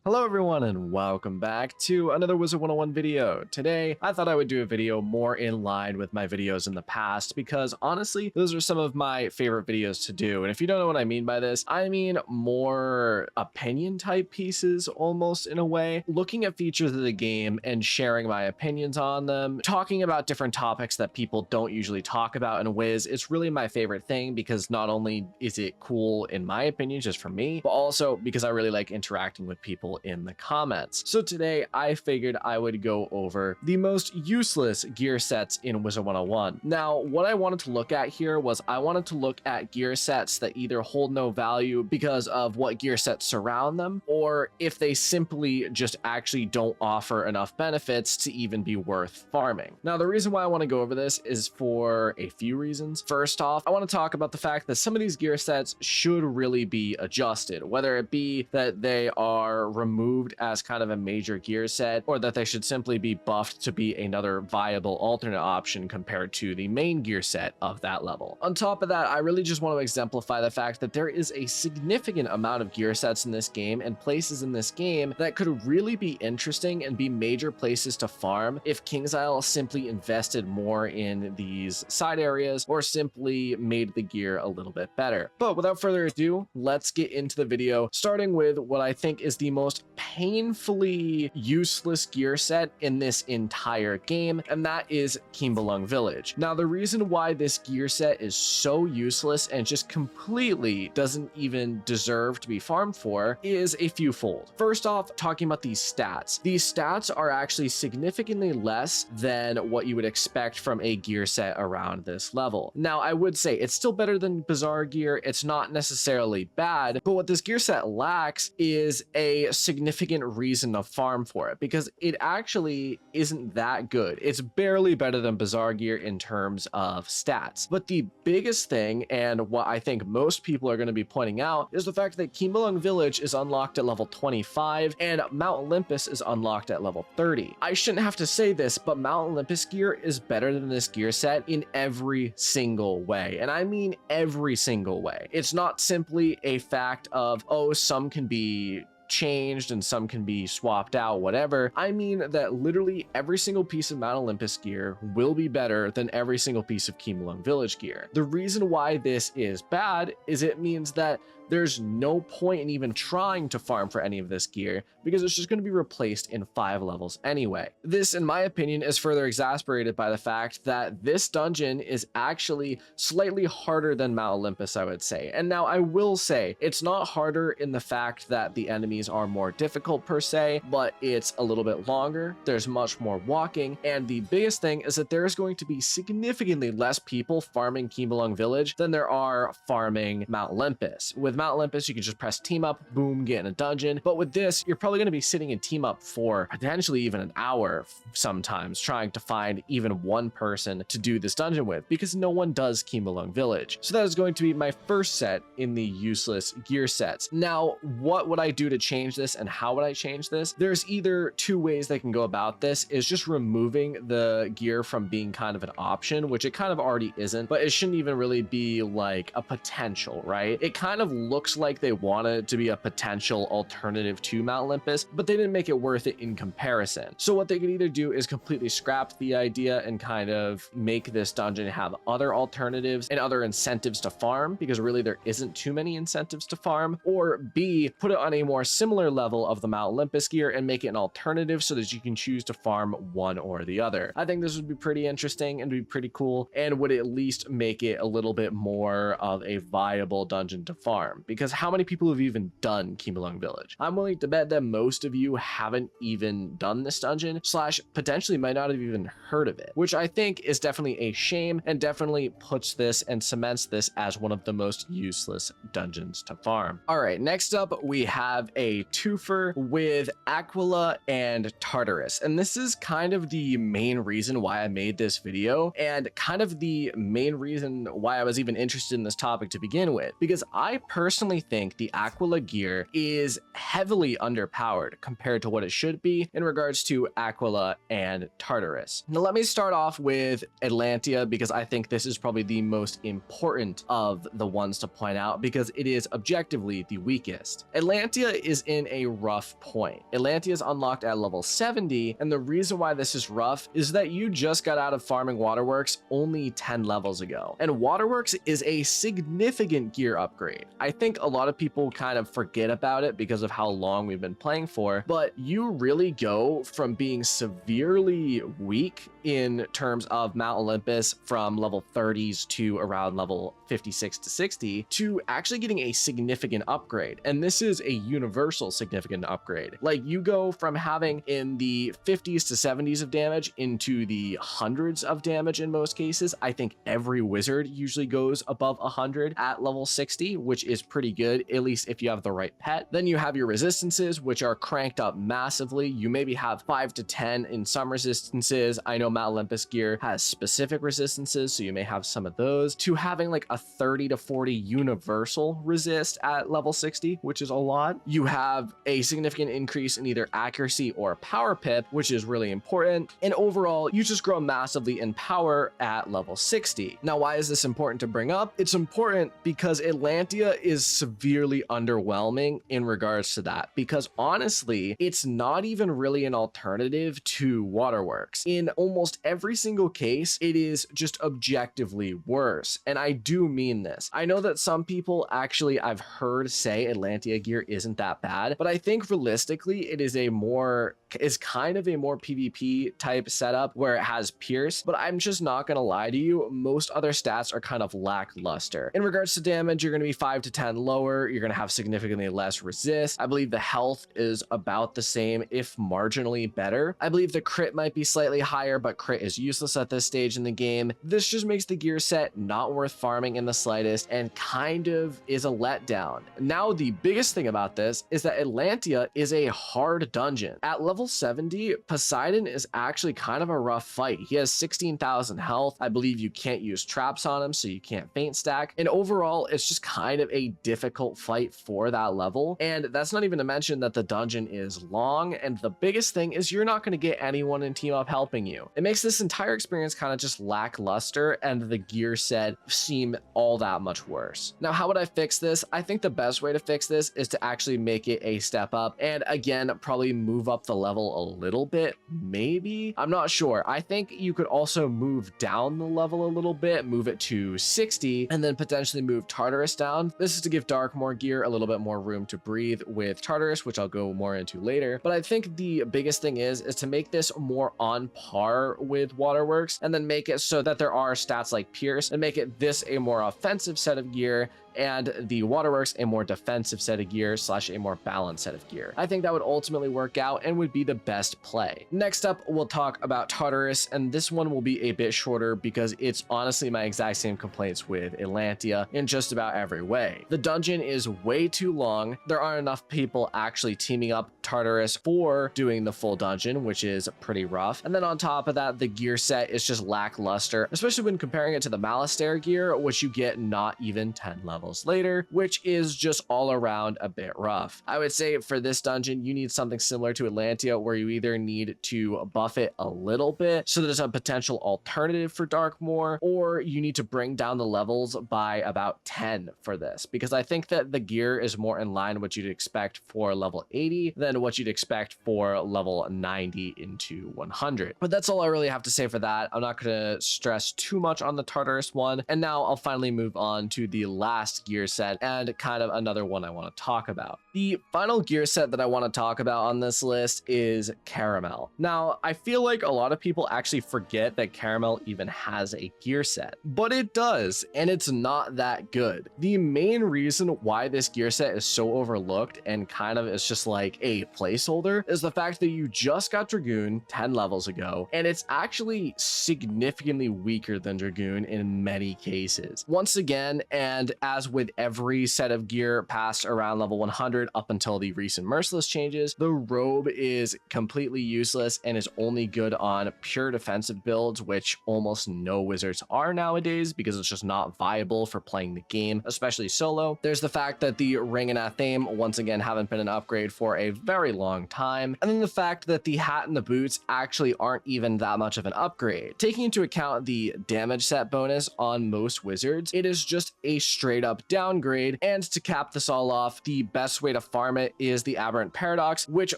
Hello everyone and welcome back to another Wizard101 video. Today, I thought I would do a video more in line with my videos in the past because honestly, those are some of my favorite videos to do. And if you don't know what I mean by this, I mean more opinion type pieces almost in a way, looking at features of the game and sharing my opinions on them, talking about different topics that people don't usually talk about in Wiz. It's really my favorite thing because not only is it cool in my opinion, just for me, but also because I really like interacting with people in the comments. So today I figured I would go over the most useless gear sets in Wizard101. Now, what I wanted to look at here was I wanted to look at gear sets that either hold no value because of what gear sets surround them, or if they simply just actually don't offer enough benefits to even be worth farming. Now, the reason why I want to go over this is for a few reasons. First off, I want to talk about the fact that some of these gear sets should really be adjusted, whether it be that they are removed as kind of a major gear set, or that they should simply be buffed to be another viable alternate option compared to the main gear set of that level. On top of that, I really just want to exemplify the fact that there is a significant amount of gear sets in this game and places in this game that could really be interesting and be major places to farm if KingsIsle simply invested more in these side areas or simply made the gear a little bit better. But without further ado, let's get into the video, starting with what I think is the most painfully useless gear set in this entire game, and that is Kembaalung Village. Now, the reason why this gear set is so useless and just completely doesn't even deserve to be farmed for is a few fold. First off, talking about these stats. These stats are actually significantly less than what you would expect from a gear set around this level. Now, I would say it's still better than Bazaar gear. It's not necessarily bad, but what this gear set lacks is a significant reason to farm for it, because it actually isn't that good. It's barely better than Bazaar gear in terms of stats. But the biggest thing, and what I think most people are going to be pointing out, is the fact that Kembaalung Village is unlocked at level 25 and Mount Olympus is unlocked at level 30. I shouldn't have to say this, but Mount Olympus gear is better than this gear set in every single way. And I mean every single way. It's not simply a fact of, oh, some can be changed and some can be swapped out, whatever. I mean that literally every single piece of Mount Olympus gear will be better than every single piece of Kembaalung Village gear. The reason why this is bad is it means that there's no point in even trying to farm for any of this gear because it's just going to be replaced in 5 levels anyway. This, in my opinion, is further exasperated by the fact that this dungeon is actually slightly harder than Mount Olympus, I would say. And now I will say it's not harder in the fact that the enemies are more difficult per se, but it's a little bit longer. There's much more walking. And the biggest thing is that there's going to be significantly less people farming Kembaalung Village than there are farming Mount Olympus. With Mount Olympus, you can just press team up, boom, get in a dungeon. But with this, you're probably going to be sitting in team up for potentially even an hour sometimes trying to find even one person to do this dungeon with because no one does Kembaalung Village. So that is going to be my first set in the useless gear sets. Now, what would I do to change this and how would I change this? There's either two ways they can go about this, is just removing the gear from being kind of an option, which it kind of already isn't, but it shouldn't even really be like a potential, right? It kind of looks like they wanted to be a potential alternative to Mount Olympus, but they didn't make it worth it in comparison. So what they could either do is completely scrap the idea and kind of make this dungeon have other alternatives and other incentives to farm, because really there isn't too many incentives to farm, or B, put it on a more similar level of the Mount Olympus gear and make it an alternative so that you can choose to farm one or the other. I think this would be pretty interesting and be pretty cool, and would at least make it a little bit more of a viable dungeon to farm. Because how many people have even done Kembaalung Village? I'm willing to bet that most of you haven't even done this dungeon, slash potentially might not have even heard of it, which I think is definitely a shame and definitely puts this and cements this as one of the most useless dungeons to farm. All right, next up we have a twofer with Aquila and Tartarus, and this is kind of the main reason why I made this video and kind of the main reason why I was even interested in this topic to begin with, because I personally personally think the Aquila gear is heavily underpowered compared to what it should be in regards to Aquila and Tartarus. Now let me start off with Atlantea, because I think this is probably the most important of the ones to point out because it is objectively the weakest. Atlantea is in a rough point. Atlantea is unlocked at level 70, and the reason why this is rough is that you just got out of farming Waterworks only 10 levels ago, and Waterworks is a significant gear upgrade. I think a lot of people kind of forget about it because of how long we've been playing for, but you really go from being severely weak in terms of Mount Olympus from level 30s to around level 56 to 60 to actually getting a significant upgrade. And this is a universal significant upgrade. Like, you go from having in the 50s to 70s of damage into the hundreds of damage in most cases. I think every wizard usually goes above 100 at level 60, which is pretty good, at least if you have the right pet. Then you have your resistances, which are cranked up massively. You maybe have 5 to 10 in some resistances. I know Mount Olympus gear has specific resistances, so you may have some of those, to having like a 30 to 40 universal resist at level 60, which is a lot. You have a significant increase in either accuracy or power pip, which is really important. And overall, you just grow massively in power at level 60. Now, why is this important to bring up? It's important because Atlantea is severely underwhelming in regards to that, because honestly, it's not even really an alternative to Waterworks. In almost every single case, it is just objectively worse. And I do mean this. I know that some people actually, I've heard say Atlantea gear isn't that bad, but I think realistically, it is kind of a more PvP type setup where it has Pierce, but I'm just not gonna lie to you, most other stats are kind of lackluster. In regards to damage, you're gonna be 5 to 10 lower, you're gonna have significantly less resist. I believe the health is about the same, if marginally better. I believe the crit might be slightly higher, but crit is useless at this stage in the game. This just makes the gear set not worth farming in the slightest and kind of is a letdown. Now, the biggest thing about this is that Atlantea is a hard dungeon. At level 70, Poseidon is actually kind of a rough fight. He has 16,000 health. I believe you can't use traps on him, so you can't faint stack. And overall, it's just kind of a difficult fight for that level. And that's not even to mention that the dungeon is long. And the biggest thing is you're not going to get anyone in team up helping you. It makes this entire experience kind of just lackluster and the gear set seem all that much worse. Now, how would I fix this? I think the best way to fix this is to actually make it a step up. And again, probably move up the level a little bit, maybe. I'm not sure. I think you could also move down the level a little bit, move it to 60, and then potentially move Tartarus down. This is to give Darkmoor gear a little bit more room to breathe with Tartarus, which I'll go more into later. But I think the biggest thing is to make this more on par with Waterworks, and then make it so that there are stats like Pierce, and make it this a more offensive set of gear, and the Waterworks a more defensive set of gear / a more balanced set of gear. I think that would ultimately work out and would be the best play. Next up, we'll talk about Tartarus, and this one will be a bit shorter because it's honestly my exact same complaints with Atlantea in just about every way. The dungeon is way too long. There aren't enough people actually teaming up Tartarus for doing the full dungeon, which is pretty rough. And then on top of that, the gear set is just lackluster, especially when comparing it to the Malastair gear, which you get not even 10 levels later, which is just all around a bit rough. I would say for this dungeon, you need something similar to Atlantea, where you either need to buff it a little bit so there's a potential alternative for Darkmoor, or you need to bring down the levels by about 10 for this, because I think that the gear is more in line what you'd expect for level 80 than what you'd expect for level 90 into 100. But that's all I really have to say for that. I'm not going to stress too much on the Tartarus one, and now I'll finally move on to the last gear set and kind of another one I want to talk about. The final gear set that I want to talk about on this list is Karamelle. Now, I feel like a lot of people actually forget that Karamelle even has a gear set, but it does, and it's not that good. The main reason why this gear set is so overlooked and kind of is just like a placeholder is the fact that you just got Dragoon 10 levels ago, and it's actually significantly weaker than Dragoon in many cases. Once again, and as with every set of gear past around level 100 up until the recent Merciless changes, the robe is completely useless and is only good on pure defensive builds, which almost no wizards are nowadays because it's just not viable for playing the game, especially solo. There's the fact that the ring and athame once again haven't been an upgrade for a very long time, and then the fact that the hat and the boots actually aren't even that much of an upgrade. Taking into account the damage set bonus on most wizards, it is just a straight up downgrade. And to cap this all off, the best way to farm it is the Aberrant Paradox, which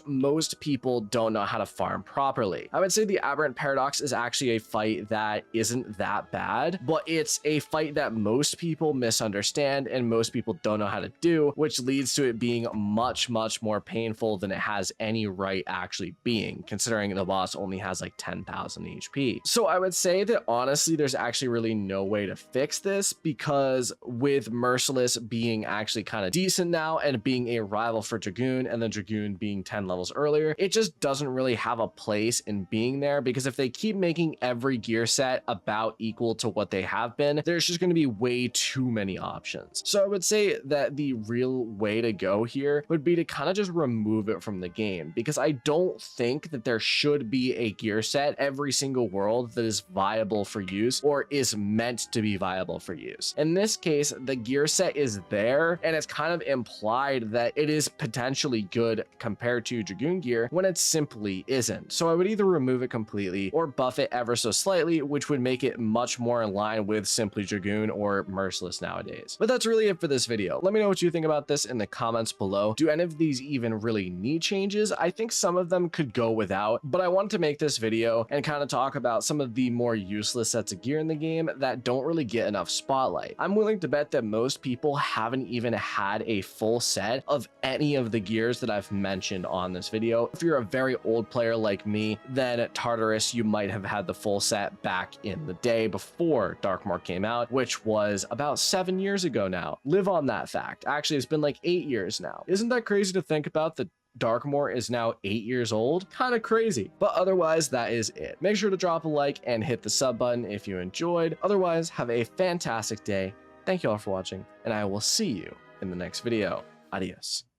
most people don't know how to farm properly. I would say the Aberrant Paradox is actually a fight that isn't that bad, but it's a fight that most people misunderstand and most people don't know how to do, which leads to it being much more painful than it has any right actually being, considering the boss only has like 10,000 HP. So I would say that honestly, there's actually really no way to fix this, because with Merciless being actually kind of decent now and being a rival for Dragoon, and then Dragoon being 10 levels earlier, it just doesn't really have a place in being there, because if they keep making every gear set about equal to what they have been, there's just going to be way too many options. So I would say that the real way to go here would be to kind of just remove it from the game, because I don't think that there should be a gear set every single world that is viable for use or is meant to be viable for use. In this case, the gear set is there, and it's kind of implied that it is potentially good compared to Dragoon gear when it simply isn't. So I would either remove it completely or buff it ever so slightly, which would make it much more in line with simply Dragoon or Merciless nowadays. But that's really it for this video. Let me know what you think about this in the comments below. Do any of these even really need changes? I think some of them could go without, but I wanted to make this video and kind of talk about some of the more useless sets of gear in the game that don't really get enough spotlight. I'm willing to bet that most people haven't even had a full set of any of the gears that I've mentioned on this video. If you're a very old player like me, then Tartarus, you might have had the full set back in the day before Darkmoor came out, which was about 7 years ago now. Live on that fact. Actually, it's been like 8 years now. Isn't that crazy to think about, that Darkmoor is now 8 years old? Kind of crazy. But otherwise, that is it. Make sure to drop a like and hit the sub button if you enjoyed. Otherwise, have a fantastic day. Thank you all for watching, and I will see you in the next video. Adios.